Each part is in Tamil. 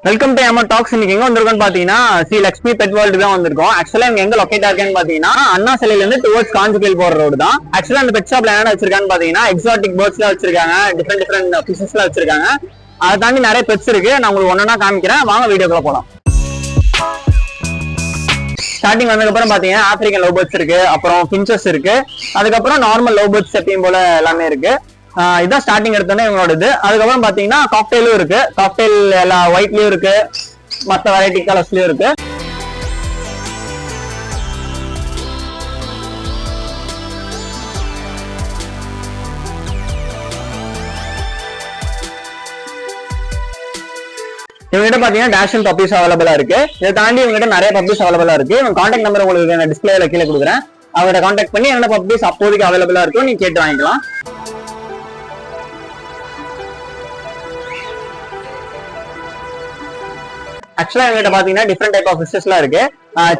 Welcome to MR tax. இன்னைக்கு எங்க வந்திருக்கோம்னு பாத்தீங்கன்னா ஸ்ரீ லட்சுமி பெட் வேர்ல்டு தான் வந்திருக்கோம். ஆக்சுவலா இங்க எங்க லொகேட் ஆயிருக்கேன்னு பாத்தீங்கன்னா அண்ணா சிலையில இருந்து டுவர்ட்ஸ் காஞ்சிபுரம் போற ரோடு தான். ஆக்சுவலா அந்த பெட் ஷாப்ல என்ன வச்சிருக்கான்னு பாத்தீங்கன்னா எக்ஸாட்டிக் பேர்ட்ஸ் எல்லாம் வச்சிருக்காங்க, டிஃபரெண்ட் ஃபிஷஸ் எல்லாம் வச்சிருக்காங்க. அதை தாண்டி நிறைய பெட்ஸ் இருக்கு. நான் உங்களுக்கு ஒன்னொன்னா காமிக்கிறேன், வாங்க வீடியோக்குள்ள போலாம். ஸ்டார்டிங் வந்ததுக்கு அப்புறம் பாத்தீங்கன்னா ஆப்பிரிக்கன் லவ் பேர்ட்ஸ் இருக்கு, அப்புறம் பின்சஸ் இருக்கு, அதுக்கப்புறம் நார்மல் லவ் பேர்ட்ஸ் எப்பயும் போல எல்லாமே இருக்கு. இதான் ஸ்டார்டிங் எடுத்தோன்னே இவங்களோட இது. அதுக்கப்புறம் பாத்தீங்கன்னா காக்டெயிலும் இருக்கு. காக்டெயில் எல்லா ஒயிட்லயும் இருக்கு, மற்ற வெரைட்டி கலர்ஸ்லயும் இருக்கு. இவங்ககிட்ட பாத்தீங்கன்னா டேஷன் பப்பீஸ் அவைலபிளா இருக்கு. இதை தாண்டி இவங்ககிட்ட நிறைய பப்பீஸ் அவைலபிளா இருக்கு. இவங்க கான்டாக்ட் நம்பர் உங்களுக்கு நான் டிஸ்பிளேல கீழே கொடுக்குறேன். அவங்ககிட்ட கான்டாக்ட் பண்ணி என்ன பப்பீஸ் அப்போதைக்கு அவைலபிளா இருக்கும் நீங்க கேட்டு வாங்கிக்கலாம். ஆக்சுவலா எங்ககிட்ட பாத்தீங்கன்னா டிஃப்ரெண்ட் டைப் ஆஃப் ஃபிஷஸ் எல்லாம் இருக்கு.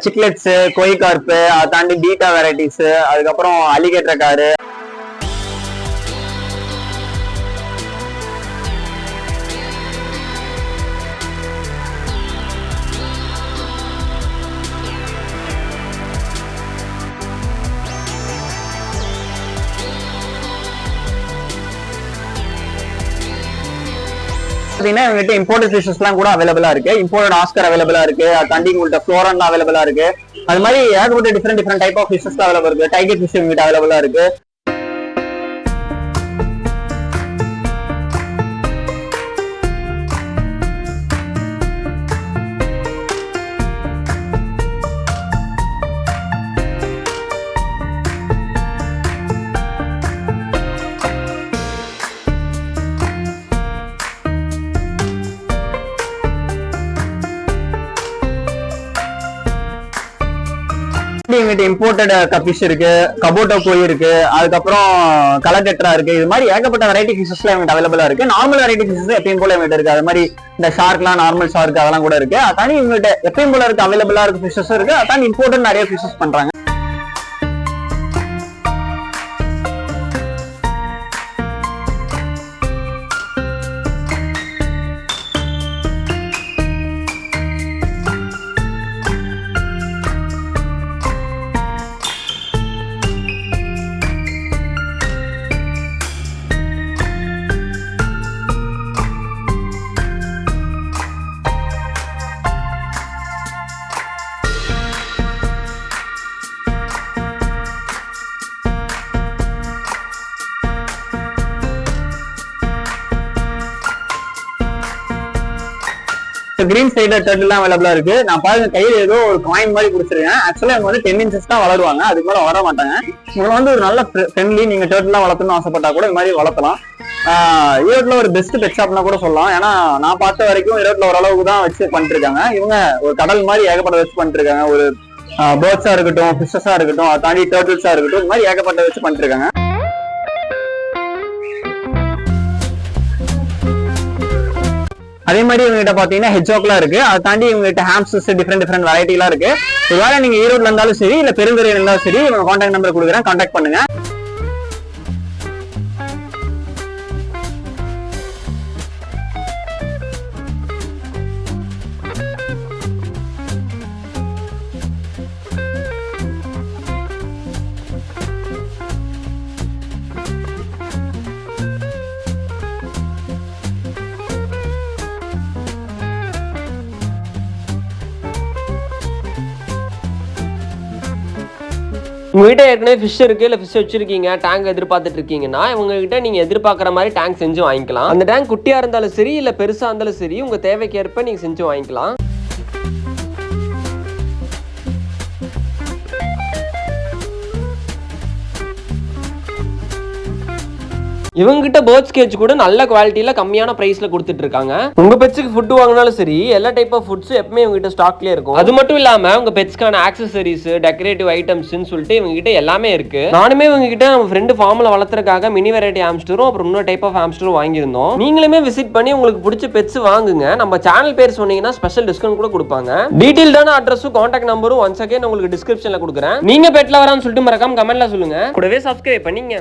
சிக்லெட்ஸ், கொய் கார்ப்பு, அதை தாண்டி பீட்டா வெரைட்டிஸ், அதுக்கப்புறம் அலிகேட்டர் காரு. இவங்ககிட்ட இம்போர்ட்டட் ஃபிஷஸ் எல்லாம் கூட அவைலபிளா இருக்கு. இம்போர்ட்டட் ஆஸ்கர் அவைலபிளா இருக்கு, தாண்டி உங்கள்கிட்ட ஃப்ளோரன் அவைலபிளா இருக்கு. அது மாதிரி ஏகப்பட்ட different type of fishes available இருக்கு. டைகர் ஃபிஷ் இவங்ககிட்ட அவைலபிளா இருக்கு. இவங்ககிட்ட இம்போர்ட்டட் கபிஷ் இருக்கு, கபோட்டோ கோய் இருக்கு, அதுக்கப்புறம் கலர் டெட்ரா இருக்கு. இது மாதிரி ஏகப்பட்ட வெரைட்டி ஃபிஷஸ்லாம் இவங்க அவைலபிளா இருக்கு. நார்மல் வெரைட்டி ஃபிஷஸ் எப்பயும் போல இவங்ககிட்ட இருக்கு. அது மாதிரி இந்த ஷார்க்லாம் நார்மல் ஷார்க் அதெல்லாம் கூட இருக்கு. அதாண்டி இவங்ககிட்ட எப்பயும் போல இருக்கு அவைலபிளா இருக்கு ஃபிஷஸ் இருக்கு. அதாண்டி இம்போர்ட்டட் நிறைய ஃபிஷஸ் பண்றாங்க. கிரீன் சைடர் டர்ட்டில் தான் அவைலபிளா இருக்கு. நான் பாருங்க கையில ஏதோ ஒரு காயின் மாதிரி குடிச்சிருக்கேன். ஆக்சுவலா இவங்க வந்து 10 inches தான் வளருவாங்க, அதுக்கு மேல வர மாட்டாங்க. இவங்க வந்து ஒரு நல்ல ஃப்ரெண்ட்லி, நீங்க டர்ட்டில் வளர்த்தணும்னு ஆசைப்பட்டா கூட இது மாதிரி வளர்த்தலாம். ஈரோட்ல ஒரு பெஸ்ட் பெட் ஷாப்னா கூட சொல்லலாம். ஏன்னா நான் பார்த்த வரைக்கும் ஈரோட்ல ஓரளவுக்கு தான் வச்சு பண்ணிட்டு இருக்காங்க. இவங்க ஒரு கடல் மாதிரி ஏகப்பட்ட வச்சு பண்ணிட்டு இருக்காங்க. ஒரு பேர்ட்ஸா இருக்கட்டும், ஃபிஷஸா இருக்கட்டும், அதை தாண்டி டர்ட்டில்ஸா இருக்கட்டும், இது மாதிரி ஏகப்பட்ட வச்சு பண்ணிட்டு இருக்காங்க. அதே மாதிரி இவங்ககிட்ட பாத்தீங்கன்னா ஹெட்ஜாக்லாம் இருக்கு. அதை தாண்டி இவங்ககிட்ட ஹாம்ஸ்டர்ஸ் டிஃபரெண்ட் வெரைட்டி எல்லாம் இருக்கு. ஒருவேளை நீங்க ஈரோட்ல இருந்தாலும் சரி, இல்ல பெருந்துறையில இருந்தாலும் சரி, இவங்க கான்டாக்ட் நம்பர் கொடுக்குறேன், கான்டாக்ட் பண்ணுங்க. உங்ககிட்ட ஏற்கனவே ஃபிஷ் இருக்கு, இல்லை ஃபிஷ் வச்சிருக்கீங்க, டேங்க் எதிர்பார்த்துட்டு இருக்கீங்கன்னா இவங்ககிட்ட நீங்கள் எதிர்பார்க்குற மாதிரி டேங்க் செஞ்சு வாங்கிக்கலாம். அந்த டேங்க் குட்டியாக இருந்தாலும் சரி, இல்லை பெருசாக இருந்தாலும் சரி, உங்கள் தேவைக்கேற்ப நீங்கள் செஞ்சு வாங்கிக்கலாம். இவங்ககிட்ட பேர்ட்ஸ் கேஜ் கூட நல்ல குவாலிட்டியில கம்மியான பிரைஸ்ல கொடுத்துட்டு இருக்காங்க. உங்க பெட்ஸ்க்கு ஃபுட் வாங்கினாலும் சரி, எல்லா டைப் ஆஃப் ஃபுட்ஸ் எப்பவுமே இவங்ககிட்ட ஸ்டாக்லயே இருக்கும். அது மட்டும் இல்லாம உங்க பெட்ஸ்க்கான ஆக்சசரிஸ், டெக்கரேட்டிவ் ஐட்டம்ஸ்னு சொல்லிட்டு இவங்ககிட்ட எல்லாமே இருக்கு. நானுமே இவங்ககிட்ட நம்ம ஃப்ரெண்டு ஃபார்ம்ல வளர்த்துறதுக்காக மினி வெரைட்டி ஹாம்ஸ்டரும் அப்புறம் இன்னொரு டைப் ஆஃப் ஹாம்ஸ்டரும் வாங்கியிருந்தோம். நீங்களுமே விசிட் பண்ணி உங்களுக்கு பிடிச்ச பெட்ஸ் வாங்குங்க. நம்ம சேனல் பேர் சொன்னீங்கன்னா ஸ்பெஷல் டிஸ்கவுண்ட் கூட கொடுப்பாங்க. டீடைல்டான அட்ரஸும் கான்டாக்ட் நம்பரும் ஒன்ஸ் அகைன் உங்களுக்கு டிஸ்கிரிப்ஷன்ல கொடுக்குறேன். நீங்க பெட்ல வரான்னு சொல்லிட்டு மறக்காம கமெண்ட்ல சொல்லுங்க. கூடவே சப்ஸ்கிரைப் பண்ணிங்க.